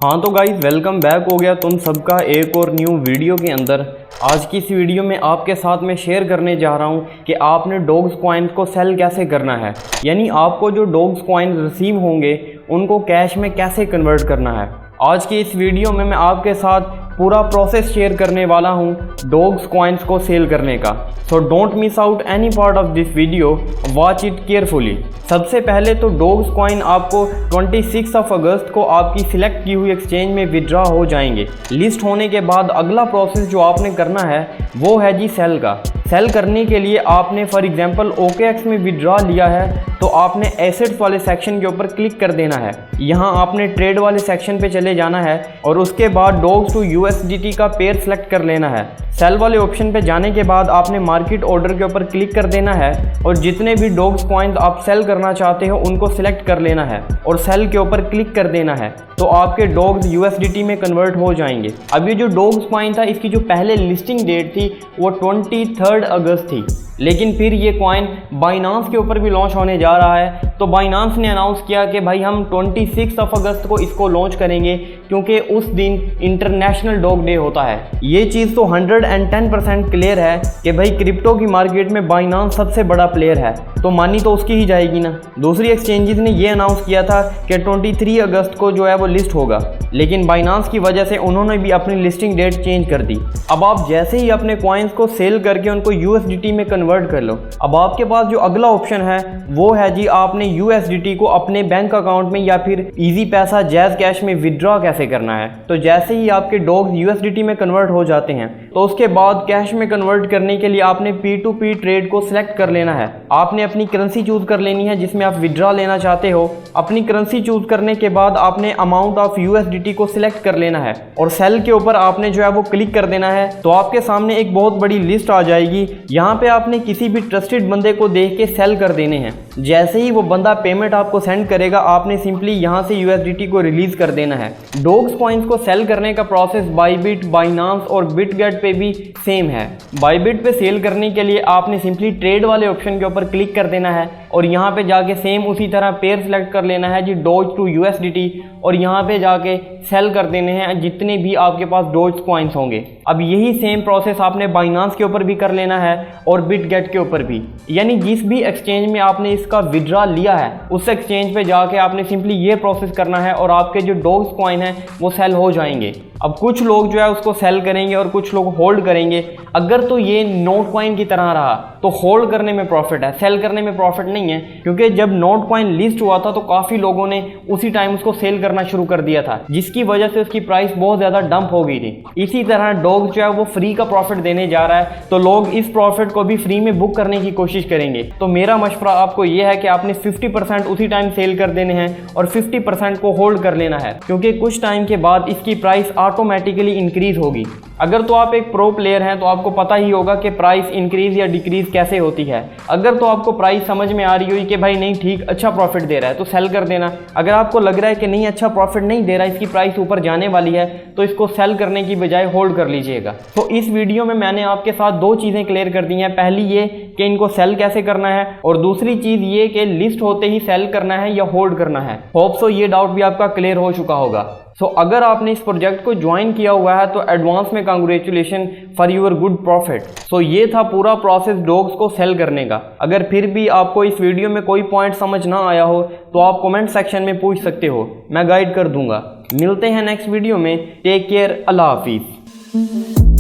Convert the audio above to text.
हाँ तो guys welcome back हो गया तुम सबका एक और न्यू वीडियो के अंदर। आज की इस वीडियो में आपके साथ मैं शेयर करने जा रहा हूँ कि आपने डॉग्स कॉइन्स को सेल कैसे करना है, यानी आपको जो डॉग्स कॉइन्स रिसीव होंगे उनको कैश में कैसे कन्वर्ट करना है। आज की इस वीडियो में मैं आपके साथ पूरा प्रोसेस शेयर करने वाला हूँ डॉग्स कॉइन्स को सेल करने का। So don't miss out any part of this video, watch it carefully. सबसे पहले तो डॉग्स कॉइन आपको 26 अगस्त को आपकी सिलेक्ट की हुई एक्सचेंज में विड्रॉ हो जाएंगे। लिस्ट होने के बाद अगला प्रोसेस जो आपने करना है वो है जी सेल का। सेल करने के लिए आपने फॉर एग्जांपल OKX में विड्रॉ लिया है तो आपने एसेट्स वाले सेक्शन के ऊपर क्लिक कर देना है। यहाँ आपने ट्रेड वाले सेक्शन पे चले जाना है और उसके बाद डॉग्स टू USDT का पेयर सेलेक्ट कर लेना है। सेल वाले ऑप्शन पे जाने के बाद आपने मार्केट ऑर्डर के ऊपर क्लिक कर देना है और जितने भी डॉग्स कॉइन्स आप सेल करना चाहते हो उनको सिलेक्ट कर लेना है और सेल के ऊपर क्लिक कर देना है, तो आपके डॉग्स USDT में कन्वर्ट हो जाएंगे। अब ये जो डॉग्स कॉइन था इसकी जो पहले लिस्टिंग डेट थी वो 23 अगस्त थी, लेकिन फिर ये कॉइन बाइनांस के ऊपर भी लॉन्च होने जा रहा है। तो बाइनांस ने अनाउंस किया कि भाई हम 26 अगस्त को इसको लॉन्च करेंगे क्योंकि उस दिन इंटरनेशनल डॉग डे होता है। ये चीज़ तो 110% क्लियर है कि भाई क्रिप्टो की मार्केट में बाइनांस सबसे बड़ा प्लेयर है, तो मानी तो उसकी ही जाएगी ना। दूसरी एक्सचेंजेस ने ये अनाउंस किया था कि 23 अगस्त को जो है वो लिस्ट होगा, लेकिन बाइनांस की वजह से उन्होंने भी अपनी लिस्टिंग डेट चेंज कर दी। अब आप जैसे ही अपने कॉइन्स को सेल करके उनको USDT में कन्वर्ट कर लो, अब आपके पास जो अगला ऑप्शन है वो है जी आपने USDT को अपने बैंक अकाउंट में या फिर इजी पैसा जैज़ कैश में विड्रॉ कैसे करना है। तो जैसे ही आपके डॉग्स USDT में कन्वर्ट हो जाते हैं तो उसके बाद कैश में कन्वर्ट करने के लिए आपने P2P ट्रेड को सिलेक्ट कर लेना है। आपने अपनी करेंसी चूज कर लेनी है जिसमें आप विड्रॉ लेना चाहते हो। अपनी करेंसी चूज करने के बाद आपने अमाउंट ऑफ USDT को सिलेक्ट कर लेना है और सेल के ऊपर आपने जो है वो क्लिक कर देना है। तो आपके सामने एक बहुत बड़ी लिस्ट आ जाएगी। यहाँ पे आपने किसी भी ट्रस्टेड बंदे को देख के सेल कर देने हैं। जैसे ही वो बंदा पेमेंट आपको सेंड करेगा आपने सिंपली यहाँ से USDT को रिलीज कर देना है। डॉग्स कॉइन्स को सेल करने का प्रोसेस बाइबिट, बाइनांस और बिटगेट पे भी सेम है। बाइबिट पे सेल करने के लिए आपने सिंपली ट्रेड वाले ऑप्शन के ऊपर क्लिक कर देना है और यहाँ पे जाके सेम उसी तरह पेयर सेलेक्ट कर लेना है जी डॉज टू USDT और यहाँ पे जाके सेल कर देने हैं जितने भी आपके पास डॉज कॉइन्स होंगे। अब यही सेम प्रोसेस आपने बाइनांस के ऊपर भी कर लेना है और बिटगेट के ऊपर भी, यानी जिस भी एक्सचेंज में आपने इसका विड्रॉ लिया है उस एक्सचेंज पे जाके आपने सिंपली ये प्रोसेस करना है और आपके जो डॉग्स कॉइन है वो सेल हो जाएंगे। अब कुछ लोग जो है उसको सेल करेंगे और कुछ लोग होल्ड करेंगे। अगर तो ये नोट कॉइन की तरह रहा तो होल्ड करने में प्रॉफिट है, सेल करने में प्रॉफिट नहीं है, क्योंकि जब नोट कॉइन लिस्ट हुआ था तो काफ़ी लोगों ने उसी टाइम उसको सेल करना शुरू कर दिया था, जिसकी वजह से उसकी प्राइस बहुत ज़्यादा डंप हो गई थी। इसी तरह डॉग जो है वो फ्री का प्रॉफिट देने जा रहा है, तो लोग इस प्रॉफिट को भी फ्री में बुक करने की कोशिश करेंगे। तो मेरा मशवरा आपको यह है कि आपने 50% उसी टाइम सेल कर देने हैं और 50% को होल्ड कर लेना है, क्योंकि कुछ टाइम के बाद इसकी प्राइस ऑटोमेटिकली इंक्रीज होगी। अगर तो आप एक प्रो प्लेयर हैं तो आपको पता ही होगा कि प्राइस इंक्रीज या डिक्रीज कैसे होती है। अगर तो आपको प्राइस समझ में आ रही हुई कि भाई नहीं ठीक अच्छा प्रॉफिट दे रहा है तो सेल कर देना। अगर आपको लग रहा है कि नहीं अच्छा प्रॉफिट नहीं दे रहा, इसकी प्राइस ऊपर जाने वाली है, तो इसको सेल करने की बजाय होल्ड कर लीजिएगा। तो इस वीडियो में मैंने आपके साथ दो चीज़ें क्लियर कर दी हैं। पहली ये कि इनको सेल कैसे करना है और दूसरी चीज़ ये कि लिस्ट होते ही सेल करना है या होल्ड करना है। होप सो ये डाउट भी आपका क्लियर हो चुका होगा। सो अगर आपने इस प्रोजेक्ट को ज्वाइन किया हुआ है तो एडवांस में congratulation for your good profit. So ये था पूरा प्रोसेस डॉग्स को सेल करने का। अगर फिर भी आपको इस वीडियो में कोई पॉइंट समझ ना आया हो तो आप कमेंट सेक्शन में पूछ सकते हो, मैं गाइड कर दूंगा। मिलते हैं नेक्स्ट वीडियो में। टेक केयर, अल्लाह हाफिज़।